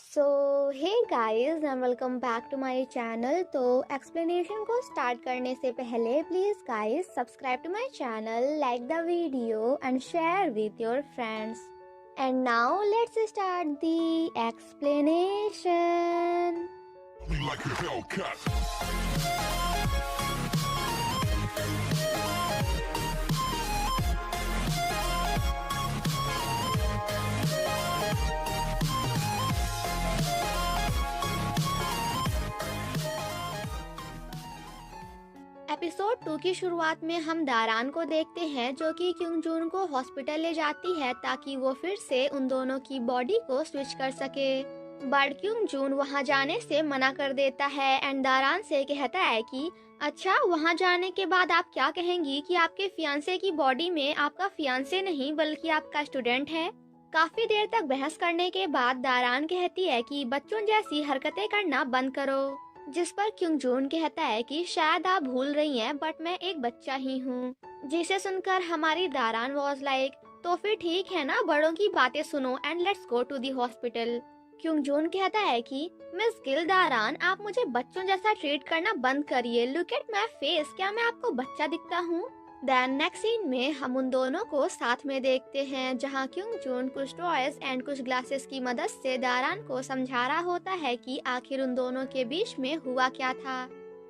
So hey guys and welcome back to my channel. तो explanation को start करने से पहले please guys subscribe to my channel, like the video and share with your friends. And now let's start the explanation. Like a Hellcat. Episode 2 की शुरुआत में हम दारान को देखते हैं जो कि क्योंग जून को हॉस्पिटल ले जाती है ताकि वो फिर से उन दोनों की बॉडी को स्विच कर सके। बट क्योंग जून वहां जाने से मना कर देता है एंड दारान से कहता है कि अच्छा, वहां जाने के बाद आप क्या कहेंगी कि आपके फियांसे की बॉडी में आपका फियांसे नहीं बल्कि आपका स्टूडेंट है। काफी देर तक बहस करने के बाद दारान कहती है कि बच्चों जैसी हरकतें करना बंद करो, जिस पर क्योंग जून कहता है कि शायद आप भूल रही हैं बट मैं एक बच्चा ही हूँ। जिसे सुनकर हमारी दारान वॉज लाइक, तो फिर ठीक है ना, बड़ों की बातें सुनो and let's go to the hospital. Kyung Jun कहता है कि मिस गिल दारान, आप मुझे बच्चों जैसा ट्रीट करना बंद करिए। लुक एट माई फेस, क्या मैं आपको बच्चा दिखता हूँ? देन नेक्स्ट सीन में हम उन दोनों को साथ में देखते हैं जहां क्योंग जून कुछ टॉयज एंड कुछ ग्लासेस की मदद से दारान को समझा रहा होता है कि आखिर उन दोनों के बीच में हुआ क्या था।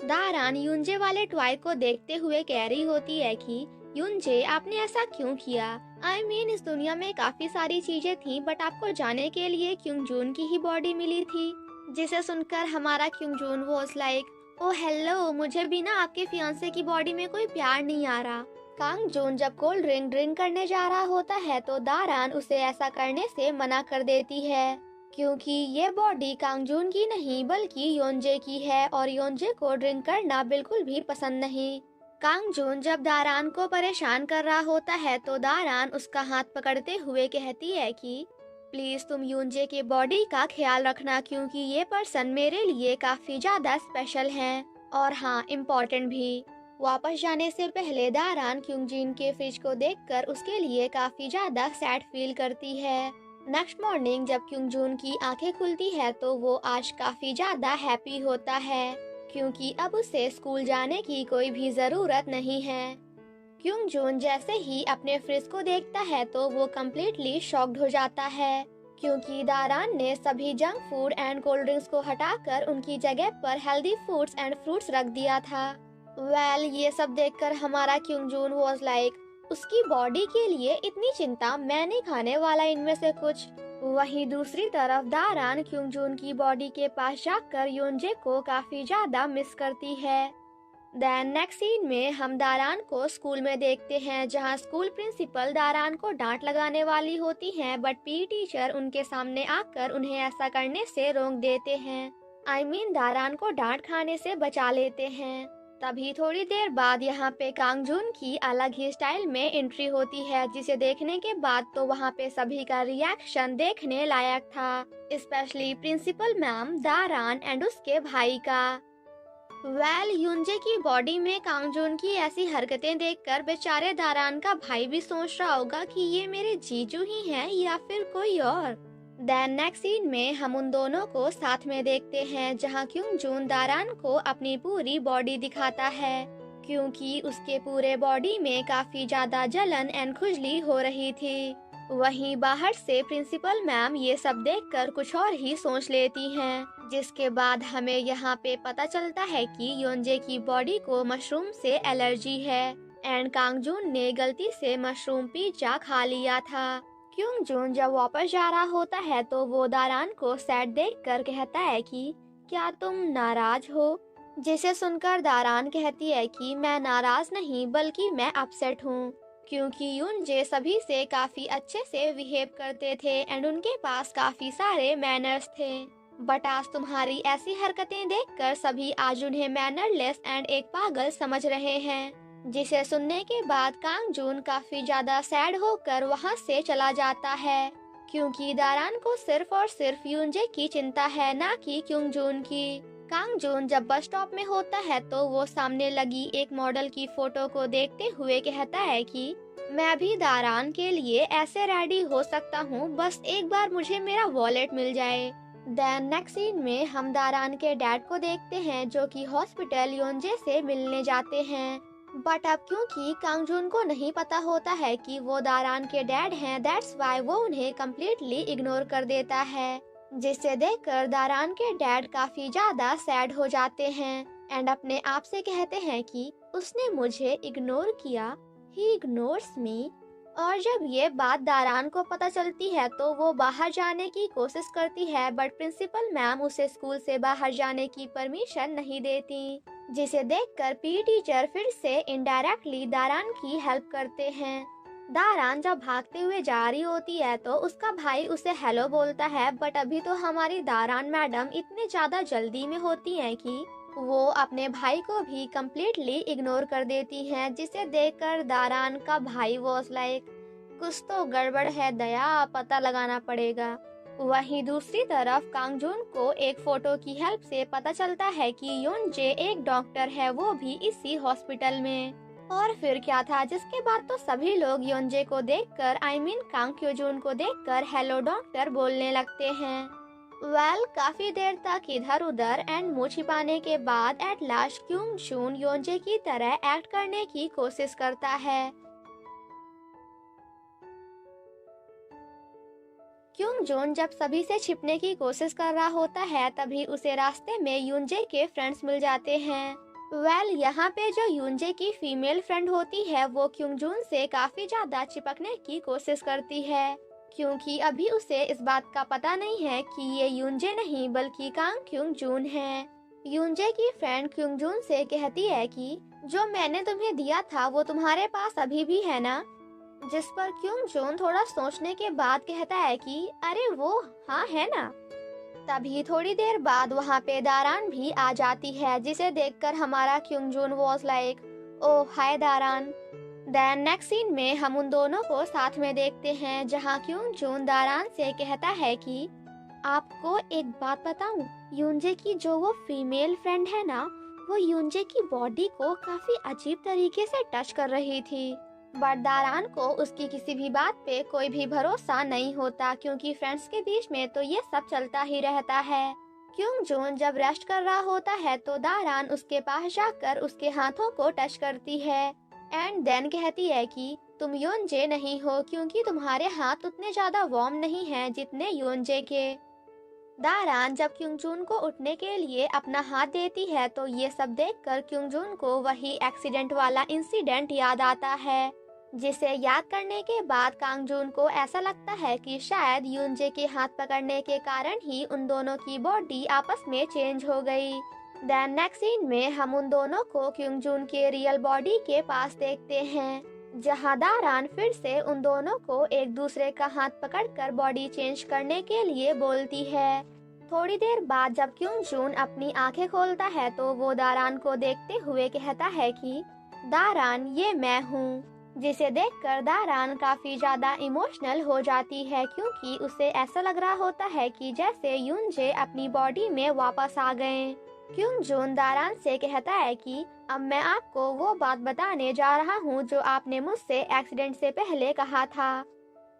दारान युंजे वाले टॉय को देखते हुए कह रही होती है कि युंजे, आपने ऐसा क्यों किया? आई मीन इस दुनिया में काफी सारी चीजें थी बट आपको जाने के लिए क्योंग जून की ही बॉडी मिली थी। जिसे सुनकर हमारा Kyung Jun was like, oh hello, मुझे भी ना आपके फियांसे की बॉडी में कोई प्यार नहीं आ रहा। कांग जून जब कोल्ड ड्रिंक करने जा रहा होता है तो दारान उसे ऐसा करने से मना कर देती है क्योंकि ये बॉडी कांग जून की नहीं बल्कि योंजे की है और योंजे को ड्रिंक करना बिल्कुल भी पसंद नहीं। कांग जून जब दारान को परेशान कर रहा होता है तो दारान उसका हाथ पकड़ते हुए कहती है कि प्लीज तुम युंजे के बॉडी का ख्याल रखना क्योंकि ये पर्सन मेरे लिए काफी ज्यादा स्पेशल हैं और हाँ, इम्पोर्टेंट भी। वापस जाने से पहले दारान क्योंग जिन के फ्रिज को देखकर उसके लिए काफी ज्यादा सैड फील करती है। नेक्स्ट मॉर्निंग जब क्योंग जून की आंखें खुलती है तो वो आज काफी ज्यादा हैप्पी होता है क्योंकि अब उसे स्कूल जाने की कोई भी जरूरत नहीं है। क्योंग जून जैसे ही अपने फ्रिज को देखता है तो वो कम्प्लीटली शॉक्ड हो जाता है क्योंकि दारान ने सभी junk food and cold drinks को हटाकर उनकी जगह पर हेल्दी फूड्स एंड फ्रूट्स रख दिया था। ये सब देखकर हमारा क्योंग जून वॉज लाइक, उसकी बॉडी के लिए इतनी चिंता, मैं नहीं खाने वाला इनमें से कुछ। वहीं दूसरी तरफ दारान क्योंग जून की बॉडी के पास जाकर योंजे को काफी ज्यादा मिस करती है। देन नेक्स्ट सीन में हम दारान को स्कूल में देखते हैं जहां स्कूल प्रिंसिपल दारान को डांट लगाने वाली होती हैं बट पी टीचर उनके सामने आकर उन्हें ऐसा करने से रोक देते हैं। आई मीन दारान को डांट खाने से बचा लेते हैं। तभी थोड़ी देर बाद यहाँ पे कांग जून की अलग ही स्टाइल में एंट्री होती है जिसे देखने के बाद तो वहाँ पे सभी का रिएक्शन देखने लायक था, स्पेशली प्रिंसिपल मैम, दारान एंड उसके भाई का। युंजे की बॉडी में कांग जून की ऐसी हरकतें देखकर बेचारे दारान का भाई भी सोच रहा होगा कि ये मेरे जीजू ही हैं या फिर कोई और। देन नेक्स्ट सीन में हम उन दोनों को साथ में देखते हैं जहां क्योंग जून दारान को अपनी पूरी बॉडी दिखाता है क्योंकि उसके पूरे बॉडी में काफी ज्यादा जलन एंड खुजली हो रही थी। वहीं बाहर से प्रिंसिपल मैम ये सब देखकर कुछ और ही सोच लेती हैं, जिसके बाद हमें यहाँ पे पता चलता है कि योंजे की बॉडी को मशरूम से एलर्जी है एंड कांग जून ने गलती से मशरूम पिज्जा खा लिया था। क्योंग जून जब वापस जा रहा होता है तो वो दारान को सैड देखकर कहता है कि क्या तुम नाराज हो? जिसे सुनकर दारान कहती है कि मैं नाराज नहीं बल्कि मैं अपसेट हूँ क्योंकि युंजे सभी से काफी अच्छे से बिहेव करते थे एंड उनके पास काफी सारे मैनर्स थे बट आज तुम्हारी ऐसी हरकतें देखकर सभी आज उन्हें मैनरलेस एंड एक पागल समझ रहे हैं। जिसे सुनने के बाद कांग जून काफी ज्यादा सैड होकर वहां से चला जाता है क्योंकि दारान को सिर्फ और सिर्फ युंजे की चिंता है, ना कि क्योंग जून की। कांग जून जब बस स्टॉप में होता है तो वो सामने लगी एक मॉडल की फोटो को देखते हुए कहता है कि मैं भी दारान के लिए ऐसे रेडी हो सकता हूँ, बस एक बार मुझे मेरा वॉलेट मिल जाए। देन नेक्स्ट सीन में हम दारान के डैड को देखते हैं जो कि हॉस्पिटल योंजे से मिलने जाते हैं। बट अब क्योंकि कांगजून को नहीं पता होता है कि वो दारान के डैड हैं, दैट्स वाई वो उन्हें कम्प्लीटली इग्नोर कर देता है, जिसे देखकर दारान के डैड काफी ज्यादा सैड हो जाते हैं एंड अपने आप से कहते हैं कि उसने मुझे इग्नोर किया, ही इग्नोर्स मी। और जब ये बात दारान को पता चलती है तो वो बाहर जाने की कोशिश करती है, बट प्रिंसिपल मैम उसे स्कूल से बाहर जाने की परमिशन नहीं देती, जिसे देखकर पी टीचर फिर से इनडायरेक्टली दारान की हेल्प करते हैं। दारान जब भागते हुए जा रही होती है तो उसका भाई उसे हेलो बोलता है, बट अभी तो हमारी दारान मैडम इतने ज्यादा जल्दी में होती हैं कि वो अपने भाई को भी कम्प्लीटली इग्नोर कर देती हैं, जिसे देखकर दारान का भाई वॉज लाइक कुछ तो गड़बड़ है दया, पता लगाना पड़ेगा। वहीं दूसरी तरफ कांगजून को एक फोटो की हेल्प से पता चलता है कि योनजे एक डॉक्टर है, वो भी इसी हॉस्पिटल में। और फिर क्या था, जिसके बाद तो सभी लोग योनजे को देखकर कांग क्योजून को देखकर हेलो डॉक्टर बोलने लगते हैं। काफी देर तक इधर उधर एंड मुंह छिपाने के बाद एट लास्ट क्योंग जून योनजे की तरह एक्ट करने की कोशिश करता है। क्योंग जून जब सभी से छिपने की कोशिश कर रहा होता है तभी उसे रास्ते में यूनजे के फ्रेंड्स मिल जाते हैं। यहाँ पे जो यूनजे की फीमेल फ्रेंड होती है वो क्योंग जून से काफी ज्यादा चिपकने की कोशिश करती है, क्योंकि अभी उसे इस बात का पता नहीं है कि ये यूनजे नहीं बल्कि कांग क्योंग जून है। यूनजे की फ्रेंड क्योंग जून से कहती है कि जो मैंने तुम्हें दिया था वो तुम्हारे पास अभी भी है ना, जिस पर क्योंग जून थोड़ा सोचने के बाद कहता है कि अरे वो हाँ है ना। तभी थोड़ी देर बाद वहाँ पे दारान भी आ जाती है, जिसे देखकर हमारा Kyung Jun was like oh hi Daran. Then next scene में हम उन दोनों को साथ में देखते हैं जहाँ क्योंग जून दारान से कहता है कि आपको एक बात बताऊं, यूनजे की जो वो फीमेल फ्रेंड है ना, वो यूनजे की बॉडी को काफी अजीब तरीके से टच कर रही थी। बट दारान को उसकी किसी भी बात पे कोई भी भरोसा नहीं होता, क्योंकि फ्रेंड्स के बीच में तो ये सब चलता ही रहता है। क्योंग जून जब रेस्ट कर रहा होता है तो दारान उसके पास जाकर उसके हाथों को टच करती है एंड देन कहती है कि तुम योनजे नहीं हो, क्योंकि तुम्हारे हाथ उतने ज्यादा वार्म नहीं हैं जितने योनजे के। दारान जब क्योंग जून को उठने के लिए अपना हाथ देती है तो ये सब देखकर क्योंग जून को वही एक्सीडेंट वाला इंसिडेंट याद आता है, जिसे याद करने के बाद कांग जून को ऐसा लगता है कि शायद यूनजे के हाथ पकड़ने के कारण ही उन दोनों की बॉडी आपस में चेंज हो गई। देन नेक्स्ट सीन में हम उन दोनों को क्योंग जून के रियल बॉडी के पास देखते हैं, जहां दारान फिर से उन दोनों को एक दूसरे का हाथ पकड़कर बॉडी चेंज करने के लिए बोलती है। थोड़ी देर बाद जब क्योंग जून अपनी आंखें खोलता है तो वो दारान को देखते हुए कहता है कि दारान ये मैं हूँ, जिसे देखकर दारान काफी ज्यादा इमोशनल हो जाती है, क्योंकि उसे ऐसा लग रहा होता है कि जैसे यूनजे अपनी बॉडी में वापस आ गए। क्योंग जून दारान से कहता है कि अब मैं आपको वो बात बताने जा रहा हूँ जो आपने मुझसे एक्सीडेंट से पहले कहा था।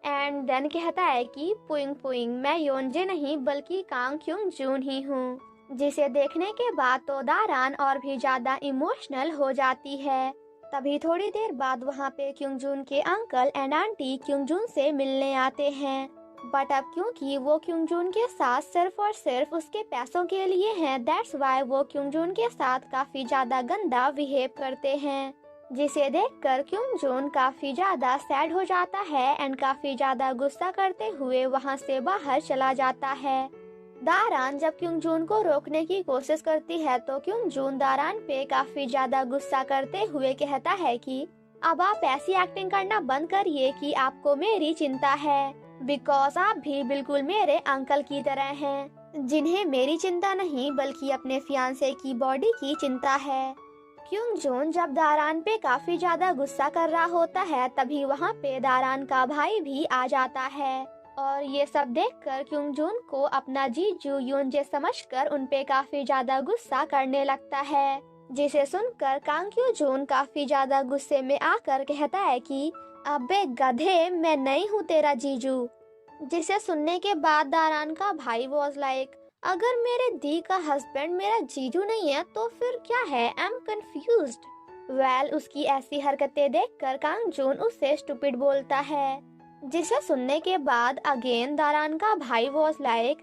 एंड देन कहता है कि पुइंग पुइंग मैं योनजे नहीं बल्कि कांग क्योंग जून ही हूँ, जिसे देखने के बाद तो दारान और भी ज्यादा इमोशनल हो जाती है। तभी थोड़ी देर बाद वहाँ पे क्योंग जून के अंकल एंड आंटी क्योंग जून से मिलने आते हैं, बट अब क्योंकि वो क्योंग जून के साथ सिर्फ और सिर्फ उसके पैसों के लिए हैं, दैट्स वाई वो क्योंग जून के साथ काफी ज्यादा गंदा बिहेव करते हैं, जिसे देखकर क्योंग जून काफी ज्यादा सैड हो जाता है एंड काफी ज्यादा गुस्सा करते हुए वहाँ से बाहर चला जाता है। दारान जब क्योंग जून को रोकने की कोशिश करती है तो क्योंग जून दारान पे काफी ज्यादा गुस्सा करते हुए कहता है कि अब आप ऐसी एक्टिंग करना बंद करिए कि आपको मेरी चिंता है, बिकॉज आप भी बिल्कुल मेरे अंकल की तरह हैं, जिन्हें मेरी चिंता नहीं बल्कि अपने फियांसे की बॉडी की चिंता है। क्योंग जून जब दारान पे काफी ज्यादा गुस्सा कर रहा होता है तभी वहाँ पे दारान का भाई भी आ जाता है, और ये सब देखकर क्योंग जून को अपना जीजू योनजे समझकर उन पे काफी ज्यादा गुस्सा करने लगता है, जिसे सुनकर कांग क्यों जून काफी ज्यादा गुस्से में आकर कहता है कि अबे गधे मैं नहीं हूँ तेरा जीजू। जिसे सुनने के बाद दारान का भाई वॉज लाइक, अगर मेरे दी का हस्बैंड मेरा जीजू नहीं है तो फिर क्या है? I am confused. वेल, उसकी ऐसी हरकतें देखकर कांग जून उसे स्टूपिड बोलता है। जिसे सुनने के बाद अगेन दारान का भाई वॉज लाइक,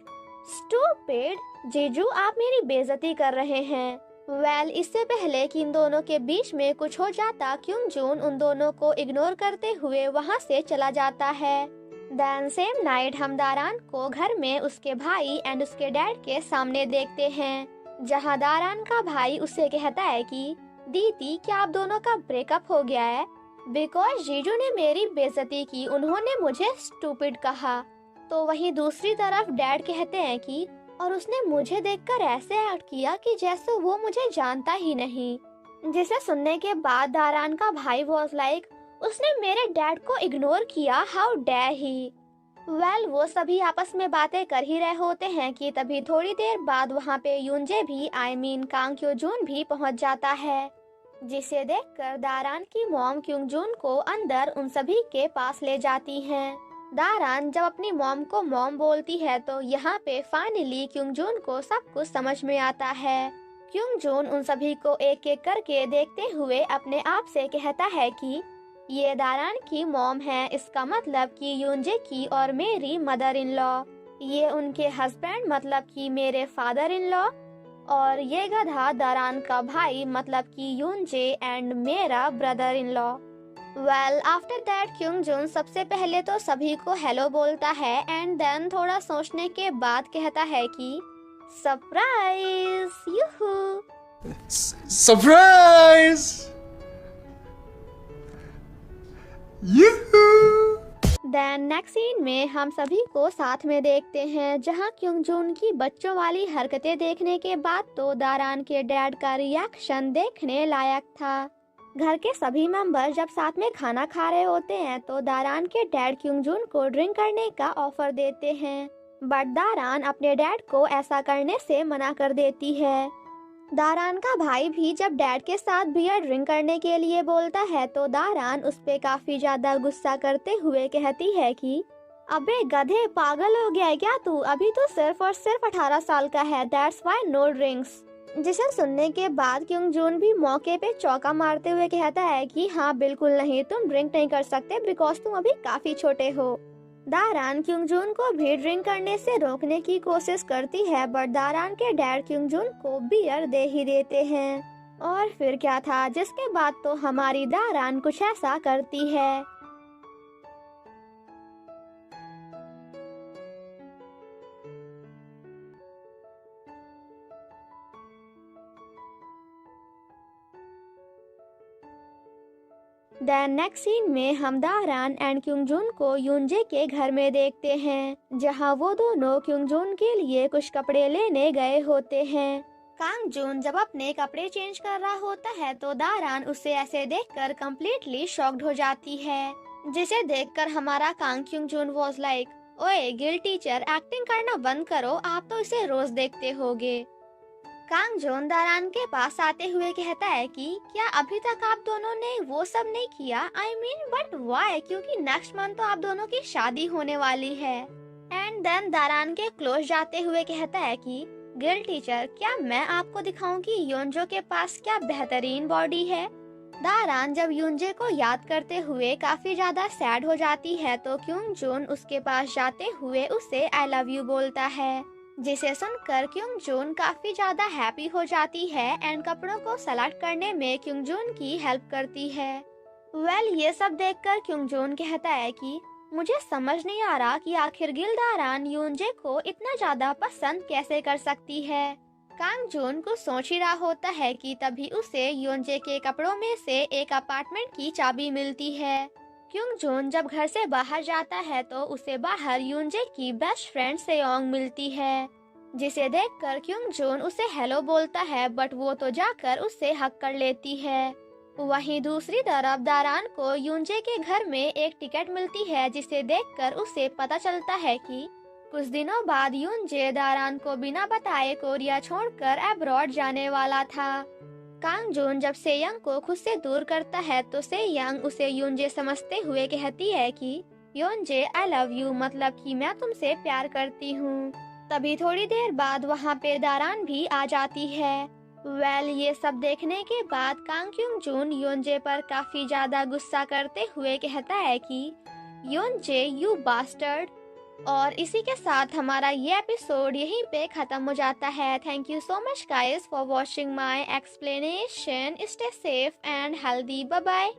स्टूपिड, जीजू आप मेरी बेइज्जती कर रहे हैं। वेल, इससे पहले कि इन दोनों के बीच में कुछ हो जाता, क्योंग जून उन दोनों को इग्नोर करते हुए वहां से चला जाता है। देन सेम नाइट हम दारान को घर में उसके भाई एंड उसके डैड के सामने देखते हैं, जहां दारान का भाई उससे कहता है कि दीदी क्या आप दोनों का ब्रेकअप हो गया है? बिकॉज जीजू ने मेरी बेइज्जती की, उन्होंने मुझे स्टूपिड कहा। तो वहीं दूसरी तरफ डैड कहते हैं कि और उसने मुझे देखकर ऐसे एक्ट किया कि जैसे वो मुझे जानता ही नहीं। जिसे सुनने के बाद दारान का भाई वॉज लाइक, उसने मेरे डैड को इग्नोर किया, हाउ डेयर ही। वेल, वो सभी आपस में बातें कर ही रहे होते हैं कि तभी थोड़ी देर बाद वहाँ पे यूनजे भी कांग क्यो जून भी पहुँच जाता है, जिसे देखकर दारान की मॉम क्योंग जून को अंदर उन सभी के पास ले जाती हैं। दारान जब अपनी मॉम को मॉम बोलती है तो यहाँ पे फाइनली क्योंग जून को सब कुछ समझ में आता है। क्योंग जून उन सभी को एक एक करके देखते हुए अपने आप से कहता है कि ये दारान की मॉम है, इसका मतलब कि यूनजे की और मेरी मदर इन लॉ, ये उनके हस्बैंड मतलब कि मेरे फादर इन लॉ, और ये गधा दारान का भाई मतलब कि यूनजे एंड मेरा brother in law. Well, after that Kyung Jun सबसे पहले तो सभी को हेलो बोलता है एंड देन थोड़ा सोचने के बाद कहता है कि surprise, yoohoo. Surprise! Then next scene में हम सभी को साथ में देखते हैं, जहां क्योंग जून की बच्चों वाली हरकतें देखने के बाद तो दारान के डैड का रिएक्शन देखने लायक था। घर के सभी मेंबर जब साथ में खाना खा रहे होते हैं तो दारान के डैड क्योंग जून को ड्रिंक करने का ऑफर देते हैं, बट दारान अपने डैड को ऐसा करने से मना कर देती है। दारान का भाई भी जब डैड के साथ बियर ड्रिंक करने के लिए बोलता है तो दारान उस पे काफी ज्यादा गुस्सा करते हुए कहती है कि अबे गधे, पागल हो गया है क्या तू? अभी तो सिर्फ और सिर्फ 18 साल का है, दैट्स व्हाई नो ड्रिंक्स। जिसे सुनने के बाद क्योंग जून भी मौके पे चौका मारते हुए कहता है कि हाँ बिल्कुल नहीं, तुम ड्रिंक नहीं कर सकते बिकॉज तुम अभी काफी छोटे हो। दारान क्योंग जून को भी ड्रिंक करने से रोकने की कोशिश करती है, बट दारान के डैड क्योंग जून को बियर दे ही देते हैं। और फिर क्या था, जिसके बाद तो हमारी दारान कुछ ऐसा करती है। देन नेक्स्ट सीन में हम दारान एंड क्योंग जून को यूनजे के घर में देखते हैं, जहां वो दोनों क्योंग जून के लिए कुछ कपड़े लेने गए होते हैं। कांग जून जब अपने कपड़े चेंज कर रहा होता है तो दारान उसे ऐसे देखकर कम्प्लीटली शॉक्ड हो जाती है, जिसे देखकर हमारा Kang Kyung Jun was like, ओए गिल टीचर, एक्टिंग करना बंद करो, आप तो इसे रोज देखते होगे। कांग जून दारान के पास आते हुए कहता है कि क्या अभी तक आप दोनों ने वो सब नहीं किया? I mean but why? क्योंकि नेक्स्ट मंथ तो आप दोनों की शादी होने वाली है। एंड देन दारान के क्लोज जाते हुए कहता है कि गिल टीचर, क्या मैं आपको दिखाऊं कि योंजो के पास क्या बेहतरीन बॉडी है? दारान जब यूनजे को याद करते हुए काफी ज्यादा सैड हो जाती है तो क्योंग जून उसके पास जाते हुए उसे आई लव यू बोलता है, जिसे सुनकर क्योंग जून काफी ज्यादा हैप्पी हो जाती है एंड कपड़ों को सेलेक्ट करने में क्योंग जून की हेल्प करती है। वेल, ये सब देखकर क्योंग जून कहता है कि मुझे समझ नहीं आ रहा कि आखिर गिल दारान यूनजे को इतना ज्यादा पसंद कैसे कर सकती है। कांग जून को सोच ही रहा होता है कि तभी उसे यूनजे के कपड़ों में से एक अपार्टमेंट की चाबी मिलती है। क्योंग जून जब घर से बाहर जाता है तो उसे बाहर यूनजे की बेस्ट फ्रेंड सेयोंग मिलती है, जिसे देखकर क्योंग जून उसे हेलो बोलता है, बट वो तो जाकर उससे हक कर लेती है। वहीं दूसरी तरफ दारान को यूनजे के घर में एक टिकट मिलती है, जिसे देखकर उसे पता चलता है कि कुछ दिनों बाद यूनजे दारान को बिना बताए कोरिया छोड़कर अब्रॉड जाने वाला था। कांग जून जब सेयंग को खुद से दूर करता है तो सेयंग उसे यूनजे समझते हुए कहती है कि योनजे आई लव यू मतलब कि मैं तुमसे प्यार करती हूँ। तभी थोड़ी देर बाद वहाँ पे दारान भी आ जाती है। ये सब देखने के बाद कांग क्योंग जून योनजे पर काफी ज्यादा गुस्सा करते हुए कहता है कि योनजे यू बास्टर्ड। और इसी के साथ हमारा ये एपिसोड यहीं पे खत्म हो जाता है। Thank you so much guys for watching my explanation. Stay safe and healthy. Bye bye.